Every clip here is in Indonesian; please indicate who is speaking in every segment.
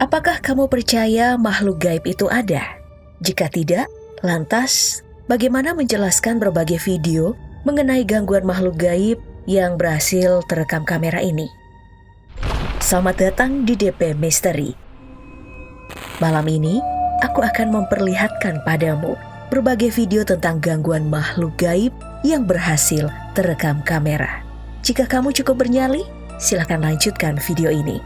Speaker 1: Apakah kamu percaya makhluk gaib itu ada? Jika tidak, lantas bagaimana menjelaskan berbagai video mengenai gangguan makhluk gaib yang berhasil terekam kamera ini? Selamat datang di DP Misteri. Malam ini, aku akan memperlihatkan padamu berbagai video tentang gangguan makhluk gaib yang berhasil terekam kamera. Jika kamu cukup bernyali, silakan lanjutkan video ini.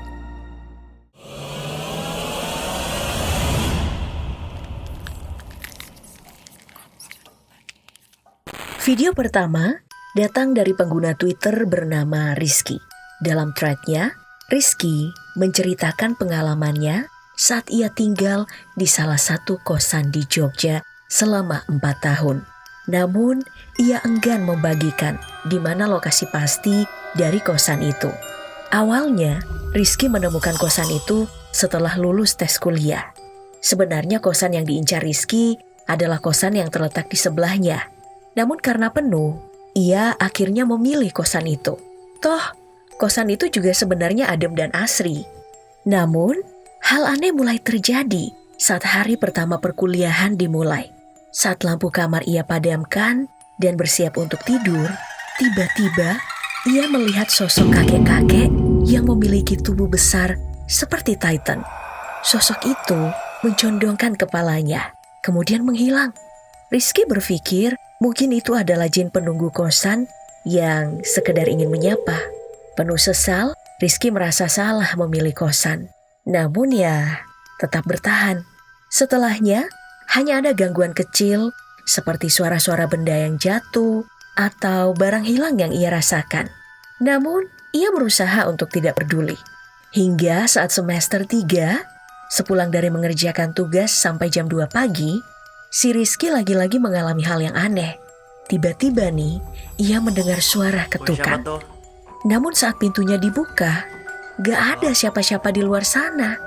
Speaker 1: Video pertama datang dari pengguna Twitter bernama Rizky. Dalam thread-nya, Rizky menceritakan pengalamannya saat ia tinggal di salah satu kosan di Jogja selama 4 tahun. Namun, ia enggan membagikan di mana lokasi pasti dari kosan itu. Awalnya, Rizky menemukan kosan itu setelah lulus tes kuliah. Sebenarnya kosan yang diincar Rizky adalah kosan yang terletak di sebelahnya. Namun karena penuh, ia akhirnya memilih kosan itu. Toh, kosan itu juga sebenarnya adem dan asri. Namun, hal aneh mulai terjadi saat hari pertama perkuliahan dimulai. Saat lampu kamar ia padamkan dan bersiap untuk tidur, tiba-tiba ia melihat sosok kakek-kakek yang memiliki tubuh besar seperti Titan. Sosok itu mencondongkan kepalanya, kemudian menghilang. Rizky berpikir mungkin itu adalah jin penunggu kosan yang sekedar ingin menyapa. Penuh sesal, Rizky merasa salah memilih kosan. Namun ya, tetap bertahan. Setelahnya, hanya ada gangguan kecil seperti suara-suara benda yang jatuh atau barang hilang yang ia rasakan. Namun, ia berusaha untuk tidak peduli. Hingga saat semester 3, sepulang dari mengerjakan tugas sampai jam 2 pagi, si Rizky lagi-lagi mengalami hal yang aneh. Tiba-tiba nih, ia mendengar suara ketukan. Namun saat pintunya dibuka, gak ada siapa-siapa di luar sana.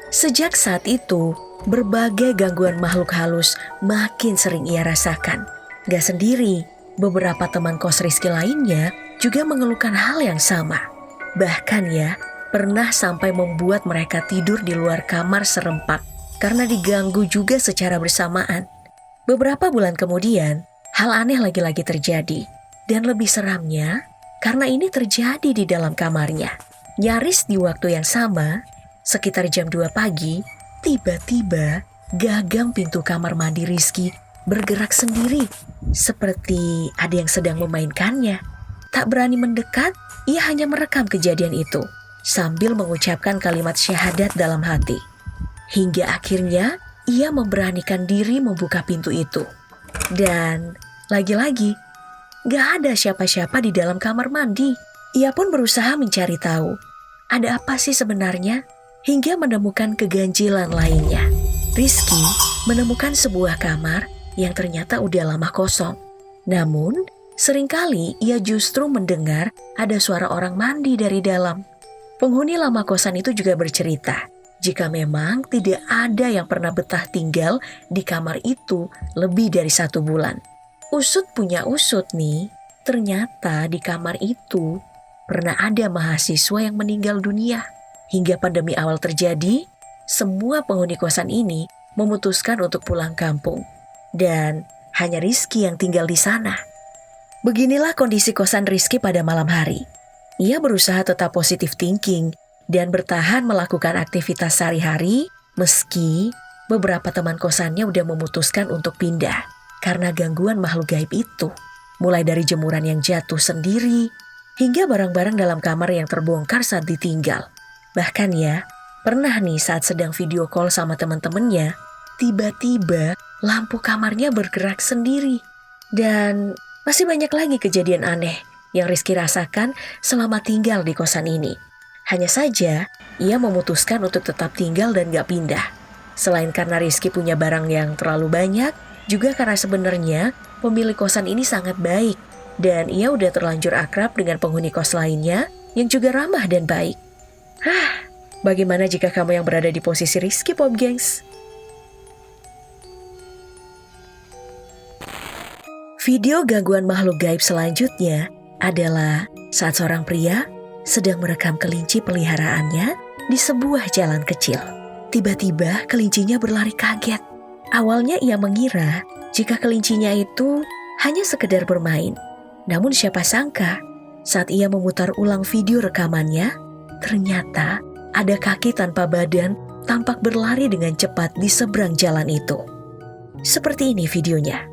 Speaker 1: Sejak saat itu, berbagai gangguan makhluk halus makin sering ia rasakan. Gak sendiri, beberapa teman kos Rizky lainnya juga mengeluhkan hal yang sama. Bahkan ya, pernah sampai membuat mereka tidur di luar kamar serempak karena diganggu juga secara bersamaan. Beberapa bulan kemudian, hal aneh lagi-lagi terjadi. Dan lebih seramnya, karena ini terjadi di dalam kamarnya. Nyaris di waktu yang sama, sekitar jam 2 pagi, tiba-tiba gagang pintu kamar mandi Rizky bergerak sendiri. Seperti ada yang sedang memainkannya. Tak berani mendekat, ia hanya merekam kejadian itu sambil mengucapkan kalimat syahadat dalam hati. Hingga akhirnya ia memberanikan diri membuka pintu itu. Dan lagi-lagi, gak ada siapa-siapa di dalam kamar mandi. Ia pun berusaha mencari tahu, ada apa sih sebenarnya? Hingga menemukan keganjilan lainnya. Rizky menemukan sebuah kamar yang ternyata udah lama kosong. Namun, seringkali ia justru mendengar ada suara orang mandi dari dalam. Penghuni lama kosan itu juga bercerita, jika memang tidak ada yang pernah betah tinggal di kamar itu lebih dari 1 bulan. Usut punya usut nih, ternyata di kamar itu pernah ada mahasiswa yang meninggal dunia. Hingga pandemi awal terjadi, semua penghuni kosan ini memutuskan untuk pulang kampung. Dan hanya Rizky yang tinggal di sana. Beginilah kondisi kosan Rizky pada malam hari. Ia berusaha tetap positive thinking dan bertahan melakukan aktivitas sehari-hari meski beberapa teman kosannya udah memutuskan untuk pindah karena gangguan makhluk gaib itu. Mulai dari jemuran yang jatuh sendiri hingga barang-barang dalam kamar yang terbongkar saat ditinggal. Bahkan ya, pernah nih saat sedang video call sama teman-temannya, tiba-tiba lampu kamarnya bergerak sendiri. Dan masih banyak lagi kejadian aneh yang Rizky rasakan selama tinggal di kosan ini. Hanya saja, ia memutuskan untuk tetap tinggal dan gak pindah. Selain karena Rizky punya barang yang terlalu banyak, juga karena sebenarnya pemilik kosan ini sangat baik. Dan ia udah terlanjur akrab dengan penghuni kos lainnya yang juga ramah dan baik. Bagaimana jika kamu yang berada di posisi Rizky, Pop Gengs? Video gangguan makhluk gaib selanjutnya adalah saat seorang pria sedang merekam kelinci peliharaannya di sebuah jalan kecil. Tiba-tiba kelincinya berlari kaget. Awalnya ia mengira jika kelincinya itu hanya sekedar bermain. Namun siapa sangka saat ia memutar ulang video rekamannya, ternyata ada kaki tanpa badan tampak berlari dengan cepat di seberang jalan itu. Seperti ini videonya.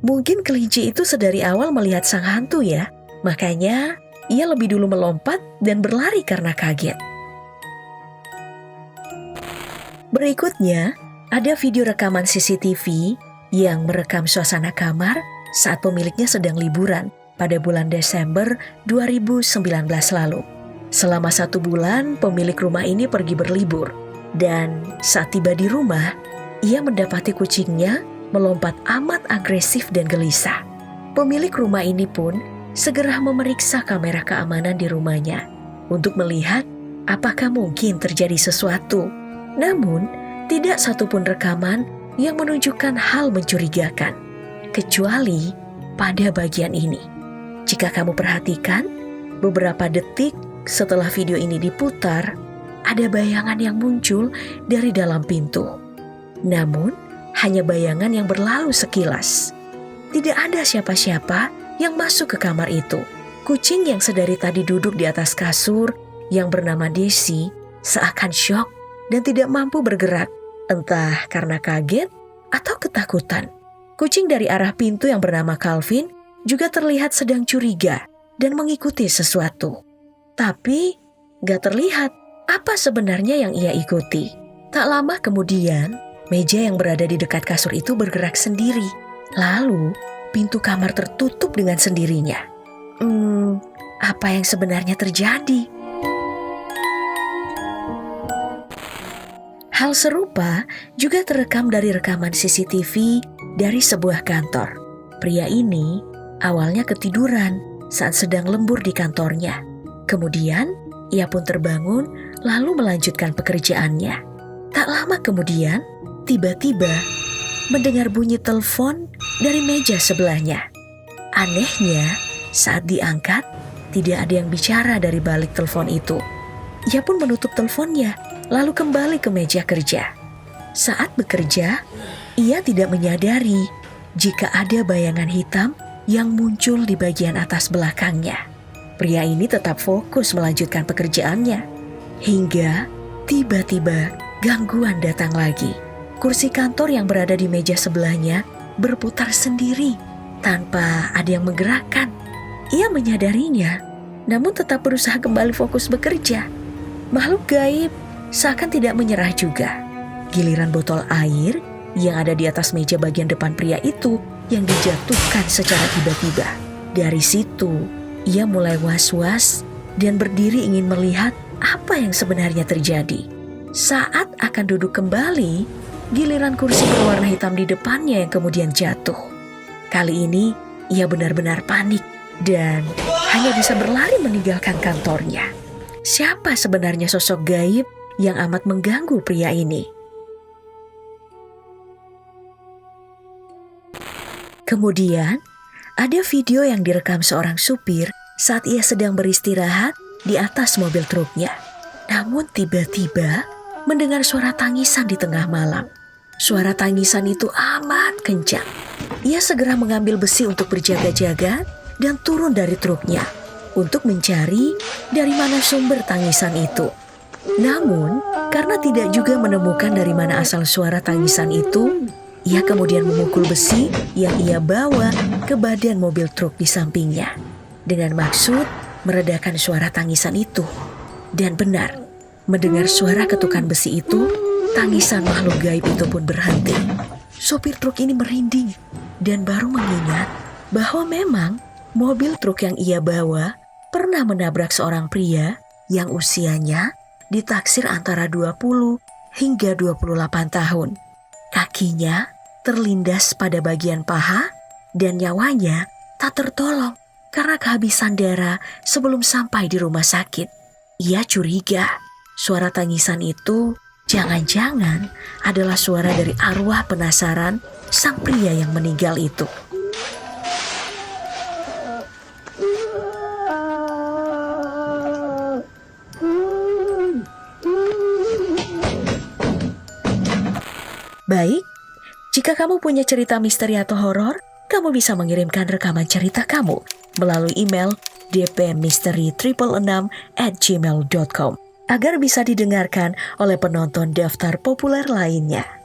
Speaker 1: Mungkin kelinci itu sedari awal melihat sang hantu ya, makanya ia lebih dulu melompat dan berlari karena kaget. Berikutnya, ada video rekaman CCTV yang merekam suasana kamar saat pemiliknya sedang liburan pada bulan Desember 2019 lalu. Selama 1 bulan, pemilik rumah ini pergi berlibur. Dan saat tiba di rumah, ia mendapati kucingnya melompat amat agresif dan gelisah. Pemilik rumah ini pun segera memeriksa kamera keamanan di rumahnya untuk melihat apakah mungkin terjadi sesuatu. Namun, tidak satupun rekaman yang menunjukkan hal mencurigakan, kecuali pada bagian ini. Jika kamu perhatikan, beberapa detik setelah video ini diputar, ada bayangan yang muncul dari dalam pintu. Namun, hanya bayangan yang berlalu sekilas. Tidak ada siapa-siapa yang masuk ke kamar itu. Kucing yang sedari tadi duduk di atas kasur yang bernama Daisy seakan syok dan tidak mampu bergerak, entah karena kaget atau ketakutan. Kucing dari arah pintu yang bernama Calvin juga terlihat sedang curiga dan mengikuti sesuatu. Tapi gak terlihat apa sebenarnya yang ia ikuti. Tak lama kemudian, meja yang berada di dekat kasur itu bergerak sendiri. Lalu, pintu kamar tertutup dengan sendirinya. Apa yang sebenarnya terjadi? Hal serupa juga terekam dari rekaman CCTV dari sebuah kantor. Pria ini awalnya ketiduran saat sedang lembur di kantornya. Kemudian, ia pun terbangun lalu melanjutkan pekerjaannya. Tak lama kemudian, tiba-tiba mendengar bunyi telepon dari meja sebelahnya. Anehnya, saat diangkat, tidak ada yang bicara dari balik telepon itu. Ia pun menutup teleponnya, lalu kembali ke meja kerja. Saat bekerja, ia tidak menyadari jika ada bayangan hitam yang muncul di bagian atas belakangnya. Pria ini tetap fokus melanjutkan pekerjaannya, hingga tiba-tiba gangguan datang lagi. Kursi kantor yang berada di meja sebelahnya berputar sendiri tanpa ada yang menggerakkan. Ia menyadarinya, namun tetap berusaha kembali fokus bekerja. Makhluk gaib seakan tidak menyerah juga. Giliran botol air yang ada di atas meja bagian depan pria itu yang dijatuhkan secara tiba-tiba. Dari situ, ia mulai was-was dan berdiri ingin melihat apa yang sebenarnya terjadi. Saat akan duduk kembali, giliran kursi berwarna hitam di depannya yang kemudian jatuh. Kali ini, ia benar-benar panik dan hanya bisa berlari meninggalkan kantornya. Siapa sebenarnya sosok gaib yang amat mengganggu pria ini? Kemudian, ada video yang direkam seorang supir saat ia sedang beristirahat di atas mobil truknya. Namun tiba-tiba mendengar suara tangisan di tengah malam. Suara tangisan itu amat kencang. Ia segera mengambil besi untuk berjaga-jaga dan turun dari truknya untuk mencari dari mana sumber tangisan itu. Namun, karena tidak juga menemukan dari mana asal suara tangisan itu, ia kemudian memukul besi yang ia bawa ke badan mobil truk di sampingnya dengan maksud meredakan suara tangisan itu. Dan benar, mendengar suara ketukan besi itu, tangisan makhluk gaib itu pun berhenti. Sopir truk ini merinding dan baru mengingat bahwa memang mobil truk yang ia bawa pernah menabrak seorang pria yang usianya ditaksir antara 20 hingga 28 tahun. Kakinya terlindas pada bagian paha dan nyawanya tak tertolong karena kehabisan darah sebelum sampai di rumah sakit. Ia curiga suara tangisan itu jangan-jangan adalah suara dari arwah penasaran sang pria yang meninggal itu. Baik, jika kamu punya cerita misteri atau horor, kamu bisa mengirimkan rekaman cerita kamu melalui email dpmisteri666@gmail.com agar bisa didengarkan oleh penonton daftar populer lainnya.